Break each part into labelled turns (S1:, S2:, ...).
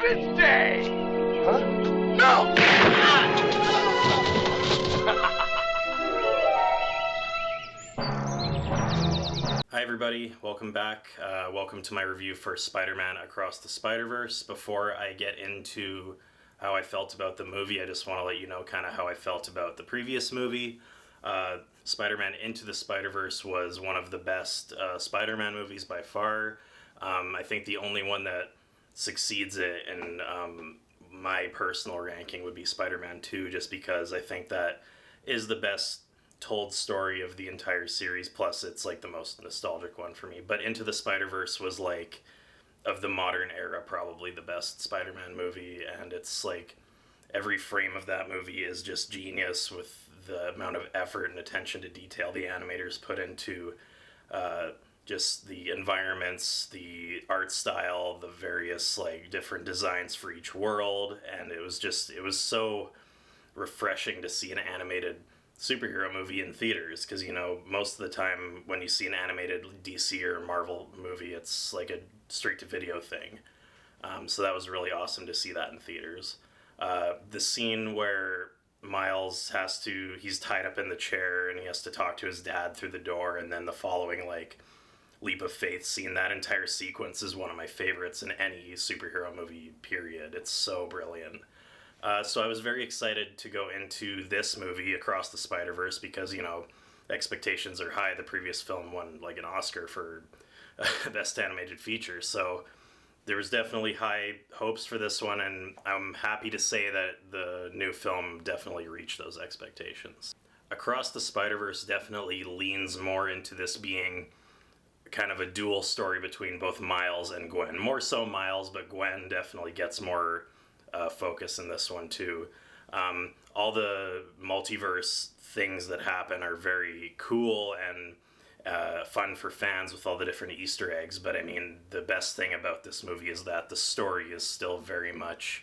S1: Independence Day!
S2: Huh?
S1: No!
S3: Hi everybody, welcome back. Welcome to my review for Spider-Man Across the Spider-Verse. Before I get into how I felt about the movie, I just want to let you know kind of how I felt about the previous movie. Spider-Man Into the Spider-Verse was one of the best Spider-Man movies by far. I think the only one that succeeds it in my personal ranking would be Spider-Man 2, just because I think that is the best told story of the entire series, plus it's like the most nostalgic one for me. But Into the Spider-Verse was like, of the modern era, probably the best Spider-Man movie, and it's like every frame of that movie is just genius with the amount of effort and attention to detail the animators put into just the environments, the art style, the various like different designs for each world, and it was so refreshing to see an animated superhero movie in theaters, because you know most of the time when you see an animated DC or Marvel movie, it's like a straight to video thing. So that was really awesome to see that in theaters. The scene where Miles he's tied up in the chair and he has to talk to his dad through the door, and then the following like leap of faith scene, that entire sequence is one of my favorites in any superhero movie, period. It's so brilliant. So I was very excited to go into this movie, Across the Spider-Verse, because, you know, expectations are high. The previous film won, like, an Oscar for Best Animated Feature, so there was definitely high hopes for this one, and I'm happy to say that the new film definitely reached those expectations. Across the Spider-Verse definitely leans more into this being kind of a dual story between both Miles and Gwen. More so Miles, but Gwen definitely gets more focus in this one too. All the multiverse things that happen are very cool and fun for fans with all the different Easter eggs, but I mean, the best thing about this movie is that the story is still very much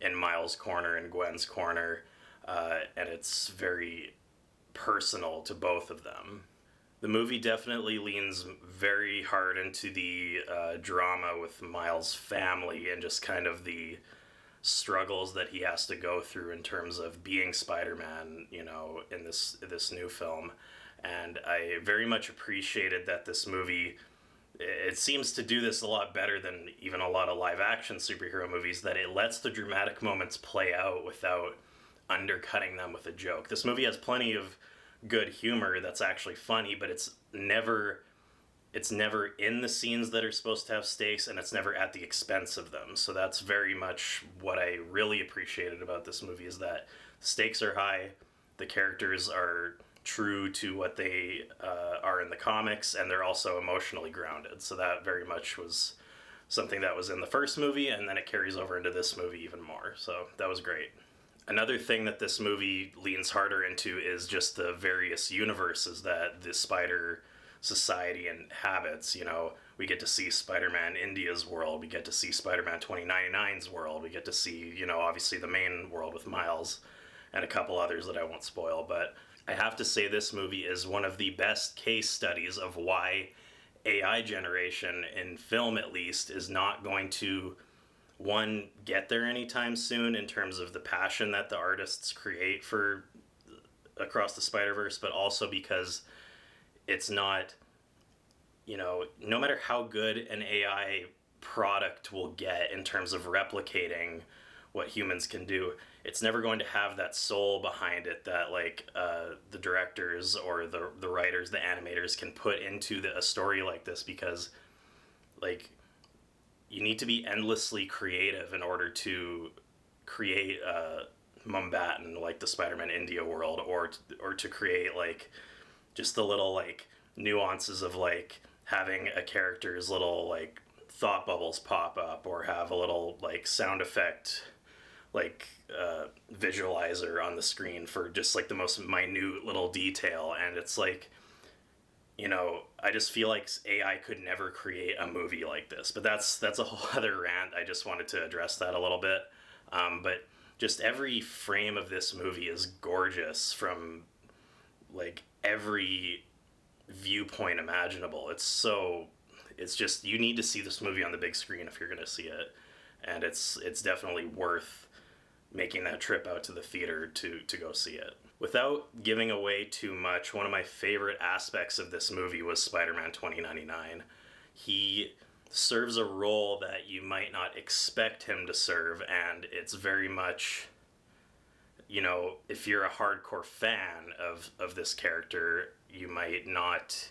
S3: in Miles' corner and Gwen's corner, and it's very personal to both of them. The movie definitely leans very hard into the drama with Miles' family and just kind of the struggles that he has to go through in terms of being Spider-Man, you know, in this new film. And I very much appreciated that this movie, it seems to do this a lot better than even a lot of live action superhero movies, that it lets the dramatic moments play out without undercutting them with a joke. This movie has plenty of good humor that's actually funny, but it's never in the scenes that are supposed to have stakes, and it's never at the expense of them. So that's very much what I really appreciated about this movie, is that stakes are high, the characters are true to what they are in the comics, and they're also emotionally grounded. So that very much was something that was in the first movie, and then it carries over into this movie even more. So that was great. Another thing that this movie leans harder into is just the various universes that the Spider Society inhabits. You know, we get to see Spider-Man India's world, we get to see Spider-Man 2099's world, we get to see, you know, obviously the main world with Miles and a couple others that I won't spoil. But I have to say this movie is one of the best case studies of why AI generation, in film at least, is not going to, one, get there anytime soon in terms of the passion that the artists create for Across the Spider-Verse, but also because it's not, you know, no matter how good an AI product will get in terms of replicating what humans can do, it's never going to have that soul behind it that like the directors or the writers, the animators can put into a story like this, because like you need to be endlessly creative in order to create Mumbattan, like the Spider-Man India world, or to create like just the little like nuances of like having a character's little like thought bubbles pop up, or have a little like sound effect like visualizer on the screen for just like the most minute little detail. And it's like, you know, I just feel like AI could never create a movie like this. But that's a whole other rant. I just wanted to address that a little bit. But just every frame of this movie is gorgeous from like every viewpoint imaginable. It's just, you need to see this movie on the big screen if you're going to see it. and it's definitely worth making that trip out to the theater to go see it. Without giving away too much, one of my favorite aspects of this movie was Spider-Man 2099. He serves a role that you might not expect him to serve, and it's very much, if you're a hardcore fan of this character, you might not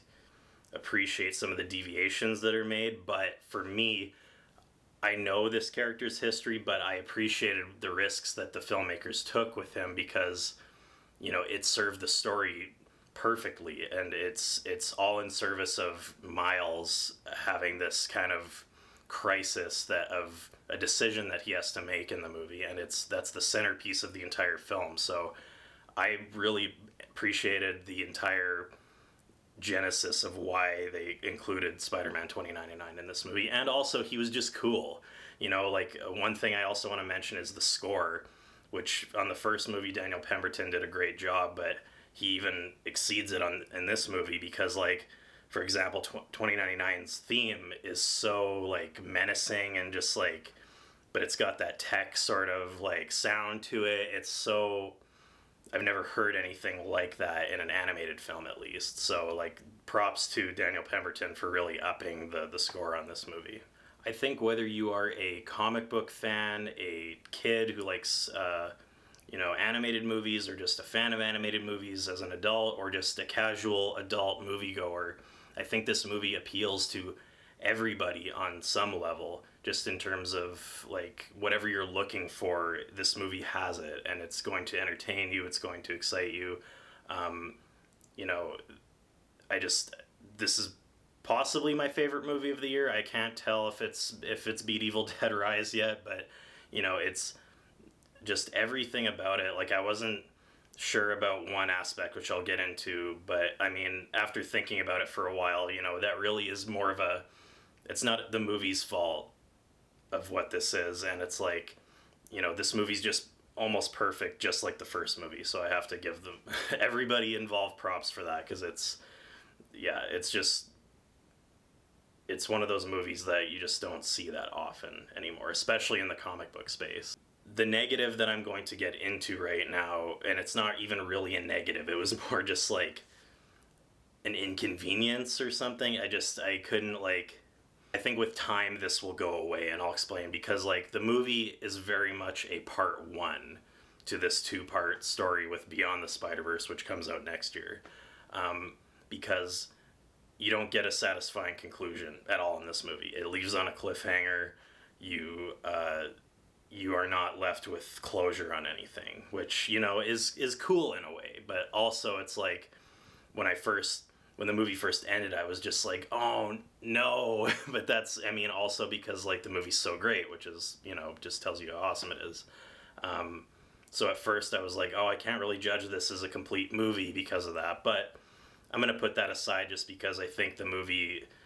S3: appreciate some of the deviations that are made, but for me, I know this character's history, but I appreciated the risks that the filmmakers took with him because, it served the story perfectly, and it's all in service of Miles having this kind of crisis of a decision that he has to make in the movie, and that's the centerpiece of the entire film. So I really appreciated the entire genesis of why they included Spider-Man 2099 in this movie, and also he was just cool. One thing I also want to mention is the score, which on the first movie Daniel Pemberton did a great job, but he even exceeds it in this movie because, for example, 2099's theme is so menacing and just but it's got that tech sort of sound to it. It's so, I've never heard anything like that in an animated film, at least. So props to Daniel Pemberton for really upping the score on this movie. I think whether you are a comic book fan, a kid who likes animated movies, or just a fan of animated movies as an adult, or just a casual adult moviegoer, I think this movie appeals to everybody on some level, just in terms of whatever you're looking for, this movie has it, and it's going to entertain you, it's going to excite you. This is possibly my favorite movie of the year. I can't tell if it's beat Evil Dead Rise yet, but it's just everything about it. I wasn't sure about one aspect, which I'll get into, but I mean, after thinking about it for a while, that really is more of it's not the movie's fault of what this is, and it's this movie's just almost perfect, just like the first movie, so I have to give them everybody involved props for that, because it's one of those movies that you just don't see that often anymore, especially in the comic book space. The negative that I'm going to get into right now, and it's not even really a negative, it was more just an inconvenience or something. I couldn't I think with time this will go away, and I'll explain, because the movie is very much a part one to this two-part story with Beyond the Spider-Verse, which comes out next year, because you don't get a satisfying conclusion at all in this movie. It leaves on a cliffhanger. You are not left with closure on anything, which is cool in a way, but also it's when the movie first ended, I was just oh no. But that's, also because the movie's so great, which is just tells you how awesome it is. So at first I was oh, I can't really judge this as a complete movie because of that, but I'm going to put that aside just because I think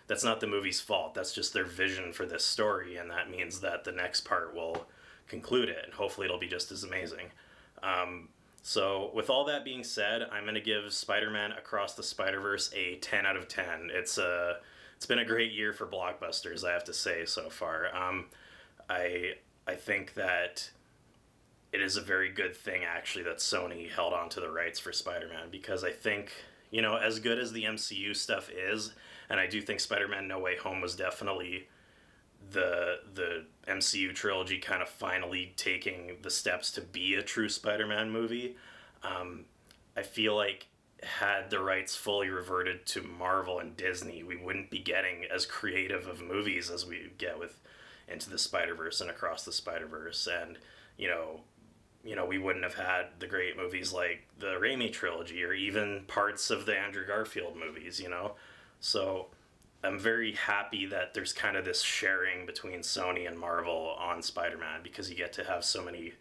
S3: that's not the movie's fault. That's just their vision for this story, and that means that the next part will conclude it, and hopefully it'll be just as amazing. So with all that being said, I'm going to give Spider-Man Across the Spider-Verse a 10 out of 10. It's been a great year for blockbusters, I have to say, so far. I think that it is a very good thing, actually, that Sony held on to the rights for Spider-Man, because I think, as good as the MCU stuff is, and I do think Spider-Man No Way Home was definitely the MCU trilogy kind of finally taking the steps to be a true Spider-Man movie. I feel had the rights fully reverted to Marvel and Disney, we wouldn't be getting as creative of movies as we get with Into the Spider-Verse and Across the Spider-Verse, and we wouldn't have had the great movies like the Raimi trilogy, or even parts of the Andrew Garfield movies, So I'm very happy that there's kind of this sharing between Sony and Marvel on Spider-Man, because you get to have so many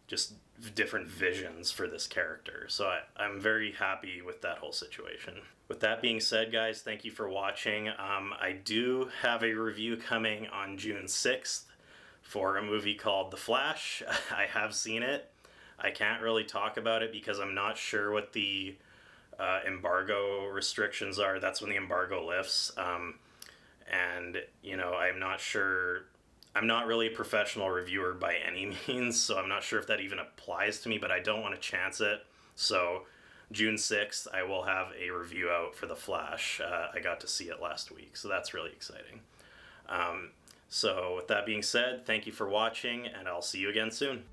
S3: just different visions for this character. So I'm very happy with that whole situation. With that being said, guys, thank you for watching. I do have a review coming on June 6th for a movie called The Flash. I have seen it. I can't really talk about it because I'm not sure what the embargo restrictions are. That's when the embargo lifts. And I'm not sure. I'm not really a professional reviewer by any means, so I'm not sure if that even applies to me, but I don't want to chance it. So June 6th, I will have a review out for The Flash. I got to see it last week, so that's really exciting. So with that being said, thank you for watching, and I'll see you again soon.